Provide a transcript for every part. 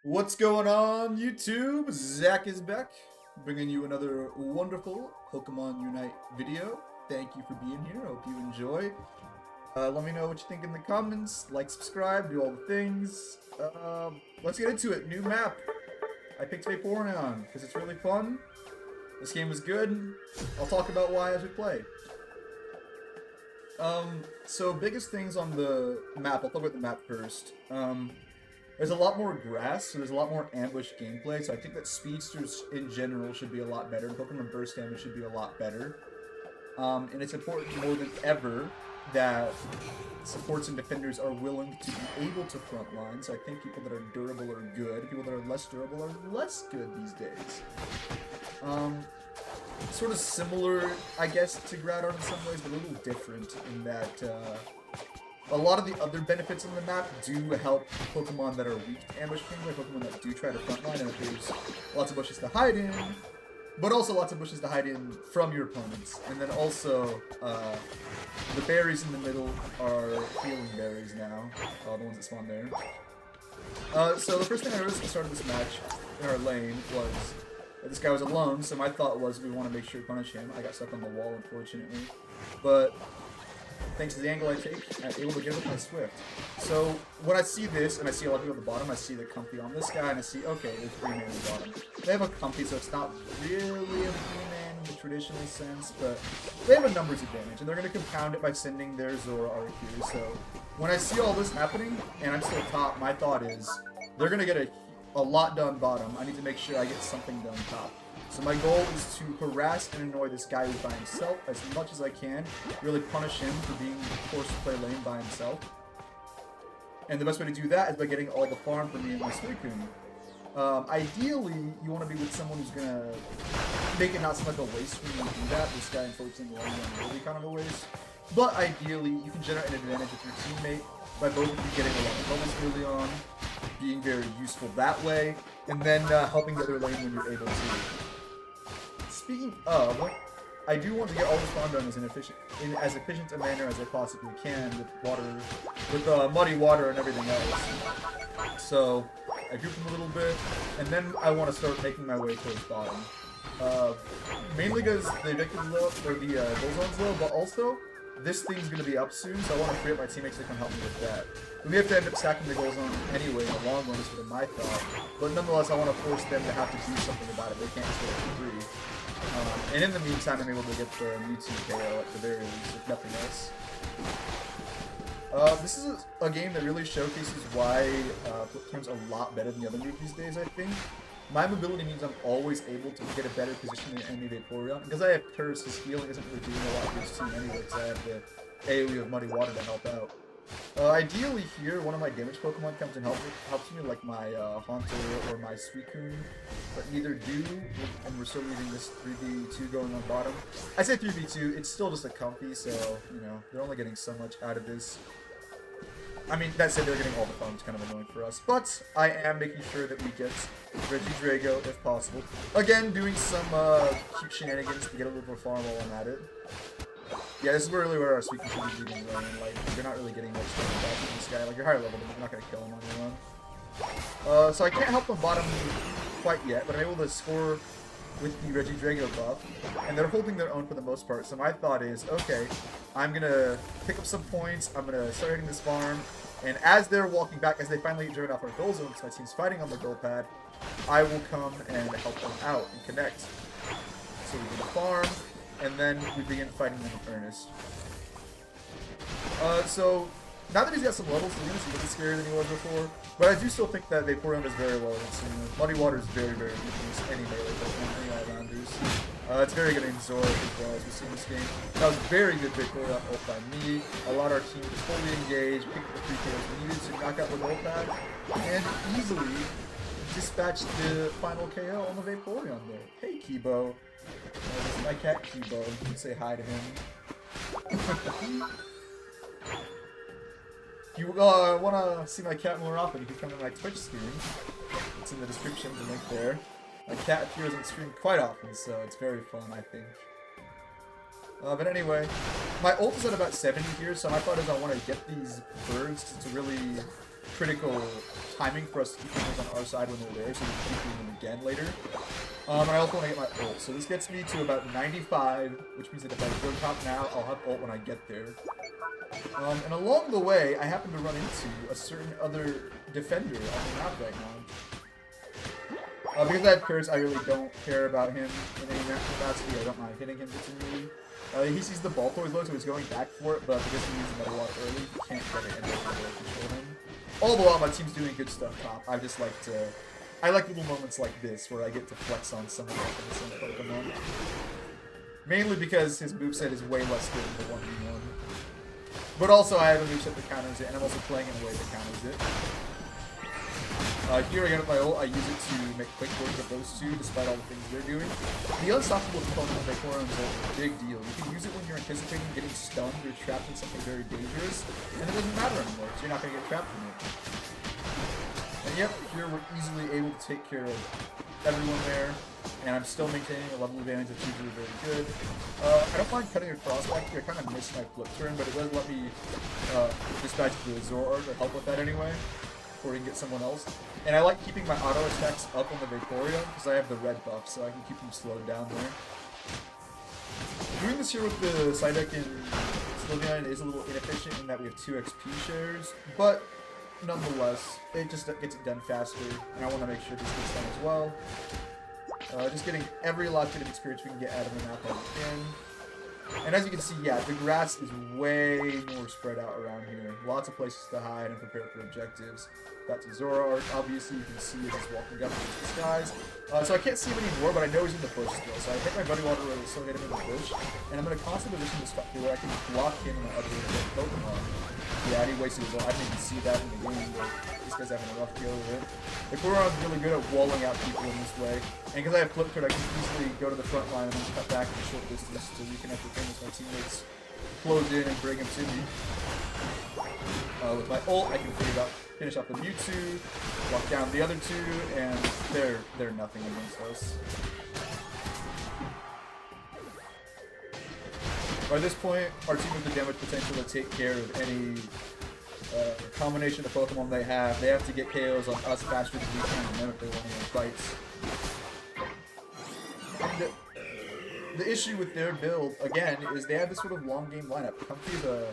What's going on, YouTube? Zach is back, bringing you another wonderful Pokemon Unite video. Thank you for being here. Hope you enjoy. Let me know what you think in the comments. Like, subscribe, do all the things. Let's get into it. New map. I picked VAPOREON because it's really fun. This game was good. I'll talk about why as we play. So biggest things on the map. I'll talk about the map first. There's a lot more grass, so there's a lot more ambush gameplay, so I think that speedsters in general should be a lot better, and Pokemon burst damage should be a lot better. And it's important more than ever that supports and defenders are willing to be able to frontline, so I think people that are durable are good, people that are less durable are less good these days. Sort of similar, I guess, to Groudon in some ways, but a little different in that, a lot of the other benefits on the map do help Pokemon that are weak to ambush gameplay, Pokemon that do try to frontline, and if there's lots of bushes to hide in, but also lots of bushes to hide in from your opponents. And then also, the berries in the middle are healing berries now, the ones that spawn there. So the first thing I noticed at the start of this match in our lane was that this guy was alone, so my thought was we want to make sure to punish him. I got stuck on the wall, unfortunately, but thanks to the angle I take, I'm able to get with my Swift. So when I see this, and I see a lot of people at the bottom, I see the Comfy on this guy, and I see, okay, there's 3 man at the bottom. They have a Comfy, so it's not really a 3-man in the traditional sense, but they have a numbers advantage, and they're going to compound it by sending their Zoroark here. So when I see all this happening, and I'm still top, my thought is, they're going to get a lot done bottom. I need to make sure I get something done top. So my goal is to harass and annoy this guy who's by himself as much as I can, really punish him for being forced to play lane by himself. And the best way to do that is by getting all the farm for me and my Suicune. Ideally, you want to be with someone who's going to make it not seem like a waste when you do that. This guy, unfortunately, in the long run will be kind of a waste. But ideally, you can generate an advantage with your teammate by both of you getting a lot of levels early on, being very useful that way, and then helping the other lane when you're able to. Speaking of, I do want to get all this farm done in as efficient a manner as I possibly can with muddy water and everything else. So I group them a little bit, and then I want to start making my way towards bottom. Mainly because the objective's low, or the goal zone's low, but also this thing's going to be up soon, so I want to free up my teammates to come help me with that. We may have to end up stacking the goal zone anyway in the long run, is sort of my thought, but nonetheless I want to force them to have to do something about it. They can't just get it for free. And in the meantime, I'm able to get the Mewtwo KO at the very least, if nothing else. This is a game that really showcases why Pokemon's a lot better than the other moves these days, I think. My mobility means I'm always able to get a better position than enemy VAPOREON. Because I have Curse, his healing isn't really doing a lot for his team anyway, because I have the AoE of Muddy Water to help out. Ideally here, one of my damage Pokemon comes and helps me, like my Haunter or my Suicune, but neither do, and we're still leaving this 3v2 going on bottom. I say 3v2, it's still just a Comfy, so, you know, they're only getting so much out of this. I mean, that said, they're getting all the farms, kind of annoying for us, but I am making sure that we get Regidrago if possible. Again, doing some cute shenanigans to get a little more farm while I'm at it. Yeah, this is really where our Suicune should be beating running. Like, you're not really getting much damage out of this guy. Like, you're higher level, but you're not going to kill him on your own. So I can't help them bottom quite yet, but I'm able to score with the Regidrago buff, and they're holding their own for the most part. So my thought is, okay, I'm going to pick up some points, I'm going to start hitting this farm, and as they're walking back, as they finally get driven off our goal zone, because my team's fighting on the goal pad, I will come and help them out and connect. So we get a farm, and then we begin fighting them in earnest. So now that he's got some levels, he's a little scarier than he was before, but I do still think that VAPOREON does very well against him. Muddy Water is very, very good against any melee Pokemon, any all-rounders. It's very good against Zoroark as well, as we see in this game. That was very good VAPOREON ult by me. Allowed our team to fully engage, pick up the 3 kills we needed to knock out the ult pad, and easily dispatch the final KO on the VAPOREON there. Hey, Kibo. This is my cat Kibo. You can say hi to him. If you want to see my cat more often, you can come to my Twitch stream. It's in the description, the link there. My cat appears on stream quite often, so it's very fun, I think. But anyway, my ult is at about 70 here, so my thought is I want to get these birds to really critical timing for us to keep things on our side when they're there, so we can keep doing them again later. And I also want to get my ult, so this gets me to about 95, which means that if I go top now, I'll have ult when I get there. And along the way, I happen to run into a certain other defender on the map right now. Because I have Curse, I really don't care about him in any map capacity. I don't mind hitting him continually. He sees the ball toys low, so he's going back for it, but because he used the metal lock early, he can't get it and doesn't control him. All the while, my team's doing good stuff top. I just like to... I like little moments like this, where I get to flex on some of the Pokemon. Mainly because his moveset is way less good than the 1v1. But also, I have a moveset that counters it, and I'm also playing in a way that counters it. Here again with my ult, I use it to make quick work of those two, despite all the things they're doing. The unstoppable component of VAPOREON is a big deal. You can use it when you're anticipating getting stunned or trapped in something very dangerous, and it doesn't matter anymore, so you're not going to get trapped in it. And yep, here we're easily able to take care of everyone there, and I'm still maintaining a level advantage that's usually very good. I don't mind cutting across back here. I kind of missed my flip turn, but it does let me dispatch the Zoroark or help with that anyway, before we can get someone else. And I like keeping my auto attacks up on the VAPOREON because I have the red buff, so I can keep them slowed down there. Doing this here with the Psyduck and Sylveon is a little inefficient in that we have 2 XP shares, but nonetheless, it just gets it done faster, and I want to make sure this gets done as well. Just getting every last bit of experience we can get out of the map while we can. And as you can see, yeah, the grass is way more spread out around here. Lots of places to hide and prepare for objectives. That's a Zoroark. Obviously, you can see as he's walking up in his disguise. So I can't see him anymore, but I know he's in the bush still. So I hit my Buddy Water Road, so hit him in the bush. And I'm going to constantly position this where I can block him and my other Pokemon. Yeah, and he wasted his ult. I didn't even see that in the game, but this guy's having a rough deal with it. VAPOREON's really good at walling out people in this way. And because I have Flip Card, I can easily go to the front line and then cut back in a short distance to reconnect with him as my teammates close in and bring him to me. With my ult, I can finish up the Mewtwo, lock down the other 2, and they're nothing against us. By this point, our team has the damage potential to take care of any combination of Pokemon they have. They have to get KOs on us faster than we can on them if they want to win fights. And the issue with their build, again, is they have this sort of long game lineup. Comfy, the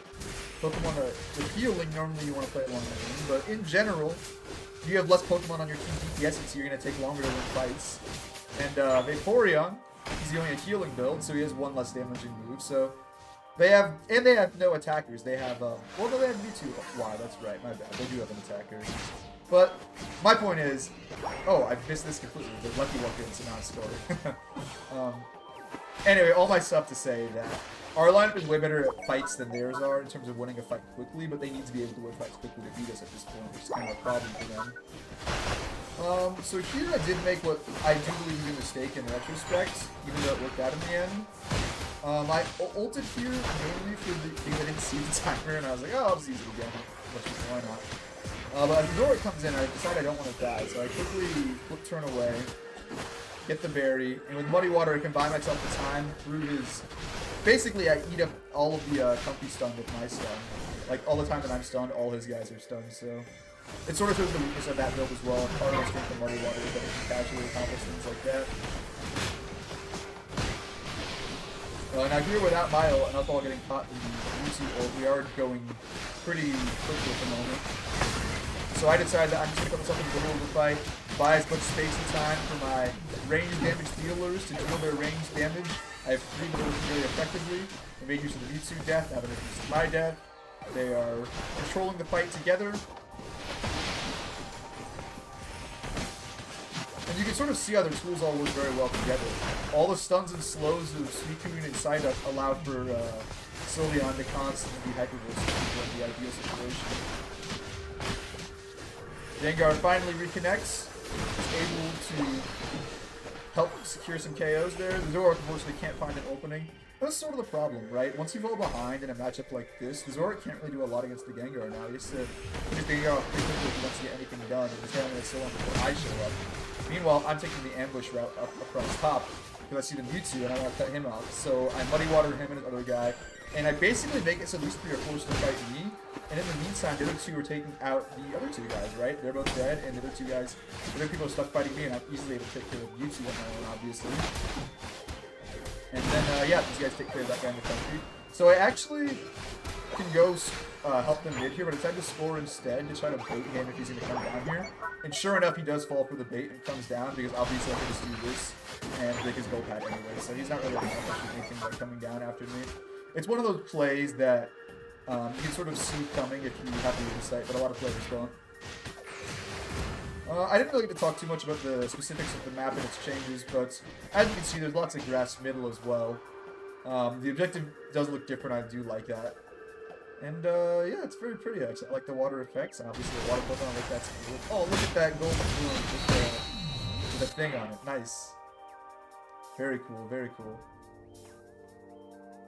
Pokemon the healing, normally you want to play a long game, but in general, if you have less Pokemon on your team DPS, so you're going to take longer to win fights. And VAPOREON, he's only a healing build, so he has 1 less damaging move, so they have no attackers. They have, well, no, they have Mewtwo. Wow, that's right, my bad. They do have an attacker. But my point is, oh, I missed this completely. The lucky one gets a non-score. Anyway, all my stuff to say that our lineup is way better at fights than theirs are in terms of winning a fight quickly, but they need to be able to win fights quickly to beat us at this point, which is kind of a problem for them. So here I did make what I do believe is a mistake in retrospect, even though it worked out in the end. I ulted here mainly for the thing I didn't see the timer, and I was like, oh, I'll just use it again. Why not? But as Zoroark comes in, I decide I don't want to die, so I quickly flip turn away, get the berry, and with Muddy Water I can buy myself the time through his... Basically, I eat up all of the comfy stun with my stun. Like, all the time that I'm stunned, all his guys are stunned, so... It sort of shows the weakness of that build as well, and part of the strength of Muddy Water is that it can casually accomplish things like that. Now here, without my ult, and us all getting caught in the Mewtwo ult, we are going pretty quickly at the moment. So I decided that I'm just going to put myself in the middle of the fight, buy as much space and time for my ranged damage dealers to deal their ranged damage. I have 3 that work very effectively. They made use of the Mewtwo death, now they're making use of my death. They are controlling the fight together. And you can sort of see how their tools all work very well together. All the stuns and slows of Suicune and Psyduck allow for Sylveon to constantly be hyper-versatile in the ideal situation. Gengar finally reconnects, is able to help secure some KOs there. The Zoroark unfortunately can't find an opening. That's sort of the problem, right? Once you fall behind in a matchup like this, the Zoroark can't really do a lot against the Gengar now. He has to put his Gengar off quickly if he wants to get anything done, and just having it so long before I show up. Meanwhile, I'm taking the ambush route up across top, because I see the Mewtwo and I want to cut him out. So I Muddy Water him and his other guy, and I basically make it so these 3 are forced to fight me, And in the meantime, the other two are taking out the other two guys, right? They're both dead, and the other two guys, the other people are stuck fighting me, and I'm easily able to take care of you two on my own, obviously. And then, yeah, these guys take care of that guy in the country. So I actually can go help them mid here, but I decided to score instead to try to bait him if he's going to come down here. And sure enough, he does fall for the bait and comes down, because obviously I can just do this and break his gold pad anyway, so he's not really going to accomplish anything by coming down after me. It's one of those plays that you can sort of see coming if you have the insight, but a lot of players don't. I didn't really get to talk too much about the specifics of the map and its changes, but as you can see, there's lots of grass middle as well. The objective does look different, I do like that. And yeah, it's very pretty actually. I like the water effects, and obviously the water Pokemon, like that's cool. Oh, look at that golden bloom with a thing on it. Nice. Very cool, very cool.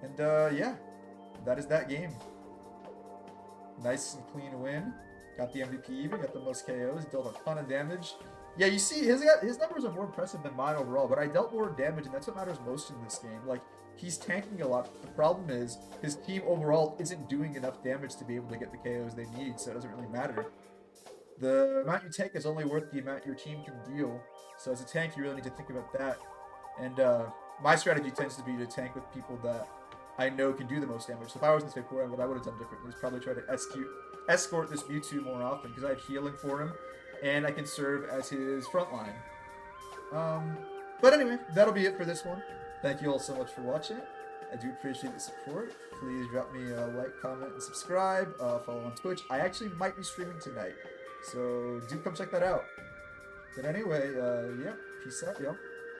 And yeah, that is that game. Nice and clean win. Got the MVP even, got the most KOs, dealt a ton of damage. Yeah, you see, his numbers are more impressive than mine overall, but I dealt more damage, and that's what matters most in this game. Like, he's tanking a lot. The problem is, his team overall isn't doing enough damage to be able to get the KOs they need, so it doesn't really matter. The amount you tank is only worth the amount your team can deal, so as a tank, you really need to think about that. And my strategy tends to be to tank with people that I know can do the most damage. So if I was in VAPOREON, what I would have done differently is probably try to escort this Mewtwo more often, because I have healing for him, and I can serve as his front line. But anyway, that'll be it for this one. Thank you all so much for watching. I do appreciate the support. Please drop me a like, comment, and subscribe. Follow on Twitch. I actually might be streaming tonight, so do come check that out. But anyway, yeah, peace out, y'all.